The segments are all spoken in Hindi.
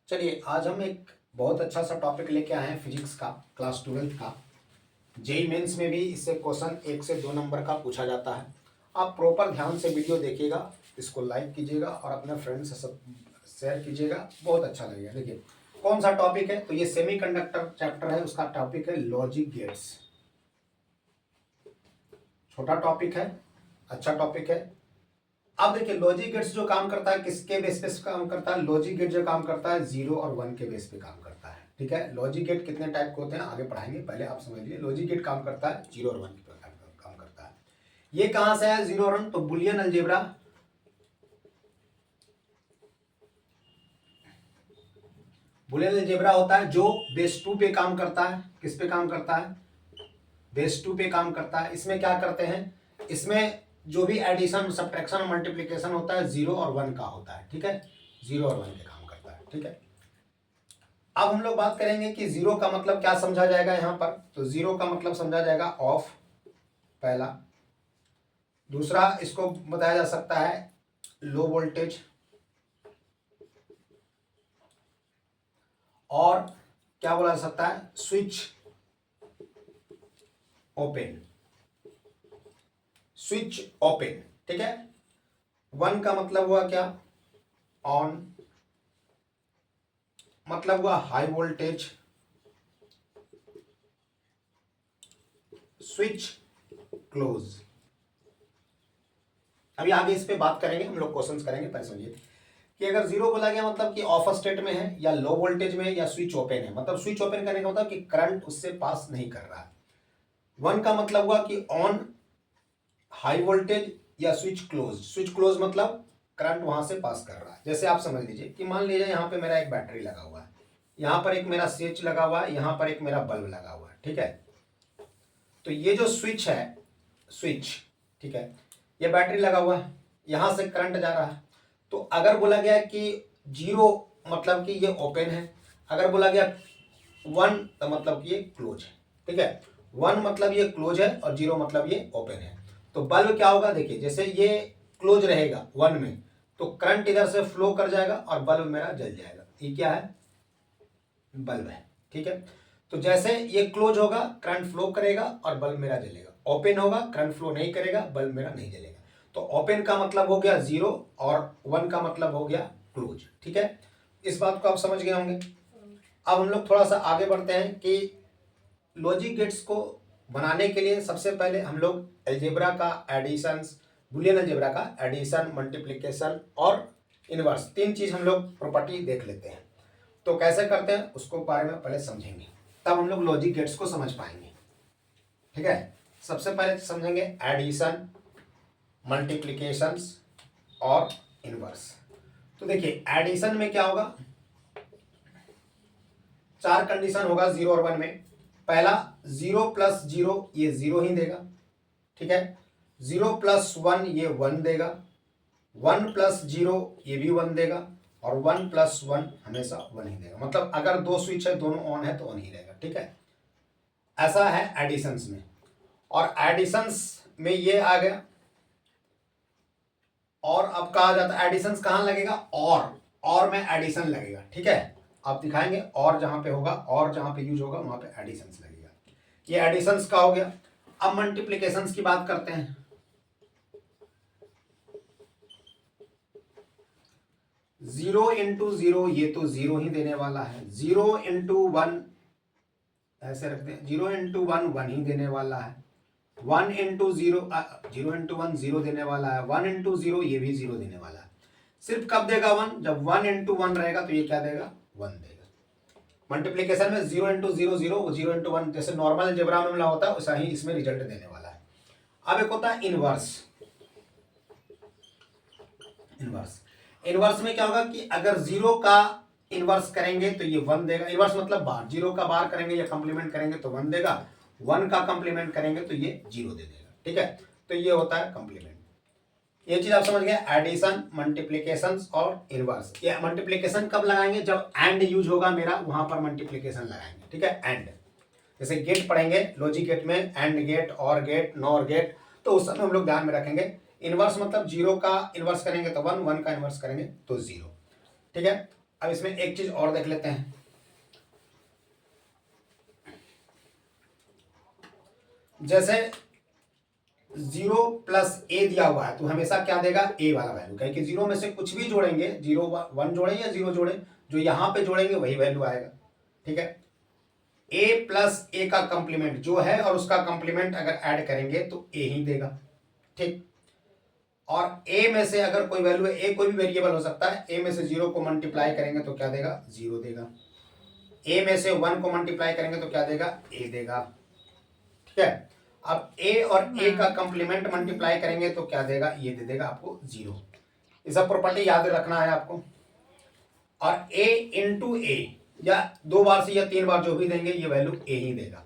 चलिए आज हम एक बहुत अच्छा सा टॉपिक लेके आए हैं फिजिक्स का, क्लास 12th का। जेई मेंस में भी इससे क्वेश्चन 1 से 2 नंबर का पूछा जाता है। आप प्रॉपर ध्यान से वीडियो देखिएगा, इसको लाइक कीजिएगा और अपने फ्रेंड्स से सब शेयर कीजिएगा, बहुत अच्छा लगेगा। देखिए कौन सा टॉपिक है, तो ये सेमीकंडक्टर चैप्टर है, उसका टॉपिक है लॉजिक गेट्स। छोटा टॉपिक है, अच्छा टॉपिक है। अब देखिए लॉजिक गेट्स जो काम करता है किसके बेस पे काम करता है, लॉजिक गेट जो काम करता है 0 और 1 के बेस पे काम करता है। ठीक है, लॉजिक गेट कितने टाइप के होते हैं आगे पढ़ाएंगे, पहले आप समझ लीजिए लॉजिक गेट काम करता है 0 और 1 के प्रकार का काम करता है। ये कहां से है 0 और 1, तो बुलियन अलजेब्रा, बुलियन अलजेब्रा होता है जो बेस 2 पे काम करता है। किस पे काम करता है, बेस 2 पे काम करता है। इसमें क्या करते हैं, इसमें जो भी एडिशन सब्ट्रैक्शन और मल्टीप्लिकेशन होता है 0 और 1 का होता है। ठीक है, 0 और 1 पे काम करता है। ठीक है, अब हम लोग बात करेंगे कि 0 का मतलब क्या समझा जाएगा यहां पर, तो 0 का मतलब समझा जाएगा ऑफ, पहला। दूसरा इसको बताया जा सकता है लो वोल्टेज, और क्या बोला जा सकता है स्विच ओपन, स्विच ओपन। ठीक है, 1 का मतलब हुआ क्या, ऑन, मतलब हुआ हाई वोल्टेज, स्विच क्लोज। अभी आगे इस पे बात करेंगे, हम लोग क्वेश्चंस करेंगे। पहले समझिए कि अगर 0 बोला गया मतलब कि ऑफ स्टेट में है, या लो वोल्टेज में, या स्विच ओपन है। मतलब स्विच ओपन करने का मतलब कि करंट उससे पास नहीं कर रहा है। 1 का मतलब हुआ कि ऑन, हाई वोल्टेज, या स्विच क्लोज। स्विच क्लोज मतलब करंट वहां से पास कर रहा है। जैसे आप समझ लीजिए कि मान लीजिए यहाँ पे मेरा एक बैटरी लगा हुआ है, यहाँ पर एक मेरा स्विच लगा हुआ है, यहाँ पर एक मेरा बल्ब लगा हुआ है। ठीक है, तो ये जो स्विच है, स्विच, ठीक है, ये बैटरी लगा हुआ है, यहां से करंट जा रहा है। तो अगर बोला गया कि 0 मतलब कि ये ओपन है, अगर बोला गया 1 तो मतलब कि ये क्लोज है। ठीक है, 1 मतलब ये क्लोज है और 0 मतलब ये ओपन है। तो बल्ब क्या होगा, देखिए जैसे ये क्लोज रहेगा 1 में, तो करंट इधर से फ्लो कर जाएगा और बल्ब मेरा जल जाएगा। ये क्या है, बल्ब है। ठीक है, तो जैसे ये क्लोज होगा करंट फ्लो करेगा और बल्ब मेरा जलेगा, ओपन होगा करंट फ्लो नहीं करेगा, बल्ब मेरा नहीं जलेगा। तो ओपन का मतलब हो गया 0 और 1 का मतलब हो गया क्लोज। ठीक है, इस बात को आप समझ गए होंगे। अब हम लोग थोड़ा सा आगे बढ़ते हैं कि लॉजिक गेट्स को बनाने के लिए सबसे पहले हम लोग अलजेब्रा का एडिशन, बुलियन अलजेब्रा का एडिशन, मल्टीप्लिकेशन और इनवर्स, 3 चीज हम लोग प्रॉपर्टी देख लेते हैं। तो कैसे करते हैं उसको बारे में पहले समझेंगे, तब हम लोग लॉजिक गेट्स को समझ पाएंगे। ठीक है, सबसे पहले समझेंगे एडिशन, मल्टीप्लिकेशंस और इनवर्स। तो देखिए एडिशन में क्या होगा, 4 कंडीशन होगा 0 और 1 में। पहला 0 प्लस 0 ये 0 ही देगा। ठीक है, 0 प्लस 1 ये 1 देगा, 1 प्लस 0 ये भी 1 देगा, और 1 प्लस 1 हमेशा 1 ही देगा। मतलब अगर 2 स्विच है दोनों ऑन है तो ऑन ही रहेगा। ठीक है, ऐसा है एडिशंस में। और एडिशंस में ये आ गया, और अब कहा जाता है एडिशंस कहां लगेगा, और में एडिशन लगेगा। ठीक है, आप दिखाएंगे और जहां पे होगा, और जहां पे यूज होगा वहां पे एडिशंस लगेगा। ये एडिशंस का हो गया। अब मल्टीप्लिकेशंस की बात करते हैं। 0 इंटू 0 ये तो 0 ही देने वाला है, 0 इंटू 1 ऐसे रखते हैं, 0 इंटू 1 1 ही देने वाला है, 1 इंटू 0 0 इंटू 1 0 देने वाला है, 1 इंटू 0 ये भी 0 देने वाला है। सिर्फ कब देगा 1, जब 1 इंटू 1 रहेगा तो ये क्या देगा, 1 देगा। मल्टीप्लिकेशन में 0 इंटू 0 0, 0 इंटू 1 जैसे नॉर्मल अलजेब्रा में होता है वैसा ही इसमें रिजल्ट देने वाला है। अब एक होता है इनवर्स। इनवर्स, इनवर्स में क्या होगा कि अगर 0 का इनवर्स करेंगे तो ये 1 देगा। इनवर्स मतलब बार, 0 का बार करेंगे या कंप्लीमेंट करेंगे तो 1 देगा, 1 का कंप्लीमेंट करेंगे तो ये 0 दे देगा। ठीक है, तो ये होता है कंप्लीमेंट। ये चीज आप समझ गए, एडिशन, मल्टीप्लिकेशन और इनवर्स। ये मल्टीप्लिकेशन कब लगाएंगे, जब एंड यूज होगा मेरा वहां पर मल्टीप्लिकेशन लगाएंगे। ठीक है, एंड, जैसे गेट पढ़ेंगे लॉजिक गेट में, एंड गेट, और गेट, नॉर गेट, तो उस समय हम लोग ध्यान में रखेंगे। इनवर्स मतलब 0 का इनवर्स करेंगे तो 1, 1 का इनवर्स करेंगे तो 0। ठीक है, अब इसमें एक चीज और देख लेते हैं। जैसे 0 प्लस ए दिया हुआ है तो हमेशा क्या देगा, ए वाला वैल्यू, कहीं कि 0 में से कुछ भी जोड़ेंगे, 0 1 जोड़े या 0 जोड़े, जो यहां पे जोड़ेंगे वही वैल्यू आएगा। ठीक है, ए प्लस ए का कंप्लीमेंट जो है और उसका कंप्लीमेंट अगर ऐड करेंगे तो ए ही देगा। ठीक, और ए में से अगर कोई वैल्यू है, ए कोई भी वेरिएबल हो सकता है, ए में से 0 को मल्टीप्लाई करेंगे तो क्या देगा, 0 देगा। ए में से 1 को मल्टीप्लाई करेंगे तो क्या देगा, ए देगा। ठीक है, अब ए और ए का कंप्लीमेंट मल्टीप्लाई करेंगे तो क्या देगा, ये दे देगा आपको 0। ये सब प्रॉपर्टी याद रखना है आपको। और ए इंटू ए, या 2 बार से या 3 बार जो भी देंगे ये वैल्यू ए ही देगा।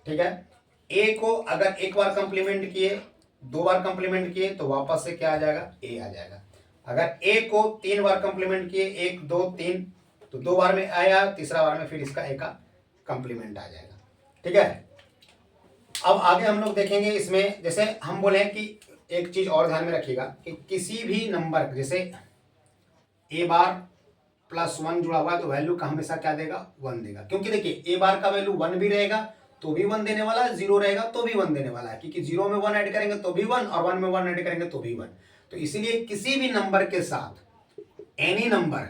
ठीक है, ए को अगर एक बार कंप्लीमेंट किए, 2 बार कंप्लीमेंट किए तो वापस से क्या आ जाएगा, ए आ जाएगा। अगर ए को 3 बार कंप्लीमेंट किए, 1 2 3, तो 2 बार में आया, तीसरा बार में फिर इसका ए का कंप्लीमेंट आ जाएगा। ठीक है, अब आगे हम लोग देखेंगे इसमें, जैसे हम बोले हैं कि एक चीज और ध्यान में रखिएगा कि किसी भी नंबर, जैसे ए बार प्लस 1 जुड़ा हुआ है तो वैल्यू का हमेशा क्या देगा, 1 देगा। क्योंकि देखिए ए बार का वैल्यू 1 भी रहेगा तो भी 1 देने वाला है, 0 रहेगा तो भी 1 देने वाला है, क्योंकि 0 में 1 ऐड करेंगे तो भी 1 और 1 में 1 ऐड करेंगे तो भी 1। तो इसीलिए किसी भी नंबर के साथ एनी नंबर,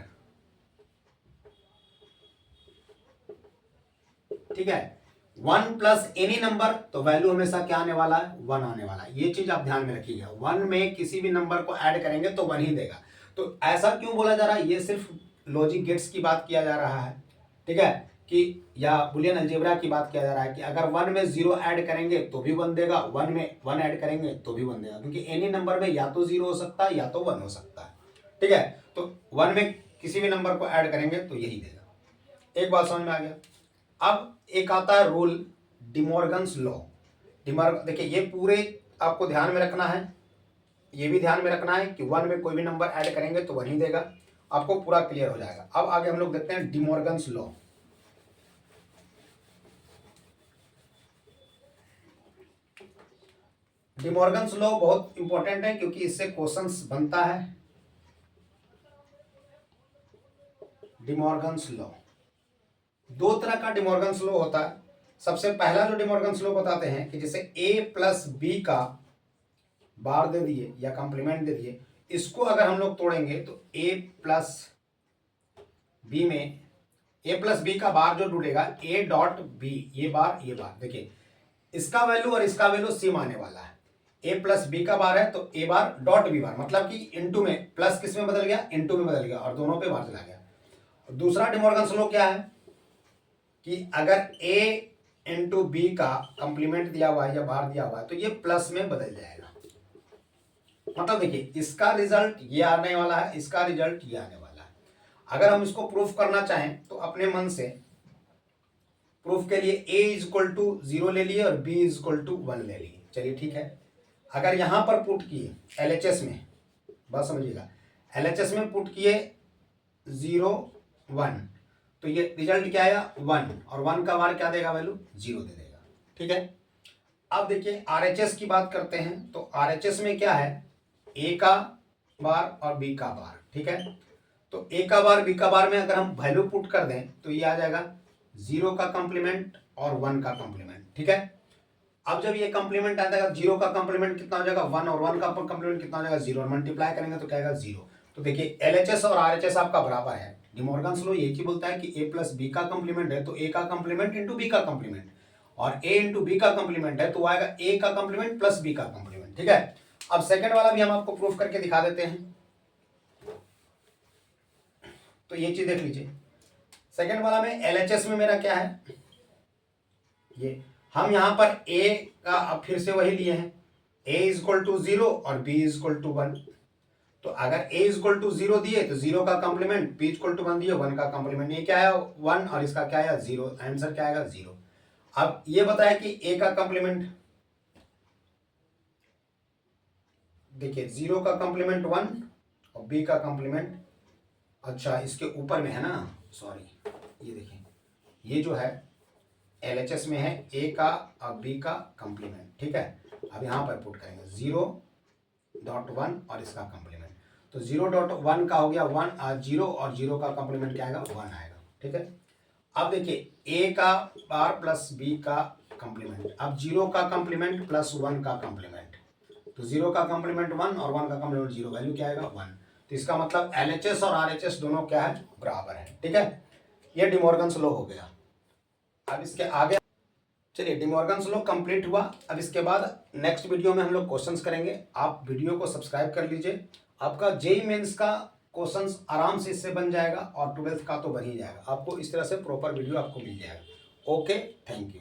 ठीक है, 1 प्लस एनी नंबर तो वैल्यू हमेशा क्या आने वाला है, 1 आने वाला है। ये चीज आप ध्यान में रखिएगा, 1 में किसी भी नंबर को ऐड करेंगे तो 1 ही देगा। तो ऐसा क्यों बोला जा रहा है, ये सिर्फ लॉजिक गेट्स की बात किया जा रहा है। ठीक है, कि या बुलियन अलजेब्रा की बात किया जा रहा है कि अगर 1 में 0 ऐड करेंगे तो भी 1 देगा, 1 में 1 ऐड करेंगे तो भी 1 देगा, क्योंकि एनी नंबर में या तो 0 हो सकता है या तो 1 हो सकता है। ठीक है, तो 1 में किसी भी नंबर को ऐड करेंगे तो यही देगा। एक बात समझ में आ गया। अब एक आता है रूल, डिमॉर्गन्स लॉ। देखिए ये पूरे आपको ध्यान में रखना है, ये भी ध्यान में रखना है कि 1 में कोई भी नंबर ऐड करेंगे तो 1 ही देगा, आपको पूरा क्लियर हो जाएगा। अब आगे हम लोग देखते हैं डिमॉर्गन्स लॉ। डिमॉर्गन्स लॉ बहुत इंपॉर्टेंट है क्योंकि इससे क्वेश्चंस बनता है। डिमॉर्गन्स लॉ, 2 तरह का डिमॉर्गन्स लॉ होता है। सबसे पहला जो डिमॉर्गन्स लॉ बताते हैं कि जैसे a प्लस बी का बार दे दिए या कंप्लीमेंट दे दिए, इसको अगर हम लोग तोड़ेंगे तो a प्लस बी में, a प्लस बी का बार जो जुड़ेगा a डॉट बी, ये बार देखिए इसका वैल्यू और इसका वैल्यू सेम आने वाला है। a प्लस बी का बार है तो a bar dot B bar, मतलब कि इनटू में, प्लस किस में बदल गया, इनटू में बदल गया और दोनों पे बार चला गया। दूसरा डिमॉर्गन्स लॉ क्या है कि अगर a इंटू बी का कंप्लीमेंट दिया हुआ है या बार दिया हुआ है तो ये प्लस में बदल जाएगा। मतलब देखिए इसका रिजल्ट ये आने वाला है, इसका रिजल्ट ये आने वाला है। अगर हम इसको प्रूफ करना चाहें तो अपने मन से प्रूफ के लिए a इज इक्वल टू 0 ले लिए और b इज इक्वल टू 1 ले लिए। चलिए ठीक है, अगर यहां पर पुट किए LHS में, बात समझिएगा, LHS में पुट किए 0 1 तो ये रिजल्ट क्या आया, 1, और 1 का बार क्या देगा, वैल्यू 0 दे देगा। ठीक है, अब देखिए RHS की बात करते हैं तो RHS में क्या है, a का बार और b का बार। ठीक है, तो a का बार b का बार में अगर हम वैल्यू पुट कर दें तो ये आ जाएगा 0 का कंप्लीमेंट और 1 का कंप्लीमेंट। ठीक है, अब जब ये कंप्लीमेंट आता है, 0 का कंप्लीमेंट कितना हो जाएगा 1 और 1 का कंप्लीमेंट कितना हो जाएगा 0, और मल्टीप्लाई करेंगे तो क्या आएगा 0। तो देखिए LHS और RHS आपका बराबर है। डिमॉर्गन्स लॉ एक ही बोलता है कि a प्लस बी का कंप्लीमेंट है तो a का कंप्लीमेंट इंटू बी का कंप्लीमेंट, और a इंटू बी का कंप्लीमेंट है तो आएगा a का कंप्लीमेंट प्लस b का कंप्लीमेंट। ठीक है, अब सेकंड वाला भी हम आपको प्रूफ करके दिखा देते हैं। तो ये चीज देख लीजिए, सेकंड वाला में LHS में मेरा क्या है, ये हम यहां पर a का अब फिर से वही लिए हैं, a इज इक्वल टू 0 और b इज इक्वल टू 1। तो अगर a इज इक्वल टू 0 दिए तो 0 का कंप्लीमेंट, b इक्वल टू 1 दिए 1 का कंप्लीमेंट, ये क्या है 1 और इसका क्या है 0, आंसर क्या आएगा 0। अब ये बताया कि a का कंप्लीमेंट, देखिए 0 का कंप्लीमेंट 1 और b का कंप्लीमेंट, अच्छा इसके ऊपर में है ना, सॉरी, ये देखिए ये जो है LHS में है a का और b का कंप्लीमेंट। ठीक है, अब यहाँ पर पुट करेंगे 0.1 और इसका कंप्लीमेंट, तो तो 0.1 का हो गया 0 और 0 का कॉम्प्लीमेंट क्या आएगा 1 आएगा। ठीक है, अब देखिए ए का बार प्लस बी का कॉम्प्लीमेंट, अब 0 का कॉम्प्लीमेंट प्लस 1 का कॉम्प्लीमेंट, तो 0 का कॉम्प्लीमेंट 1 और 1 का कॉम्प्लीमेंट 0, वैल्यू क्या आएगा 1। तो इसका मतलब LHS और RHS दोनों क्या है बराबर है। ठीक है, ये डिमॉर्गन्स लॉ हो गया। अब इसके आगे चलिए डिमॉर्गन्स लॉ कंप्लीट हुआ। अब इसके बाद नेक्स्ट वीडियो में हम लोग क्वेश्चंस करेंगे। आप वीडियो को सब्सक्राइब कर लीजिए, आपका जेई मेंस का क्वेश्चंस आराम से इससे बन जाएगा और 12th का तो बन ही जाएगा। आपको इस तरह से प्रॉपर वीडियो आपको मिल जाएगा। Okay, thank you.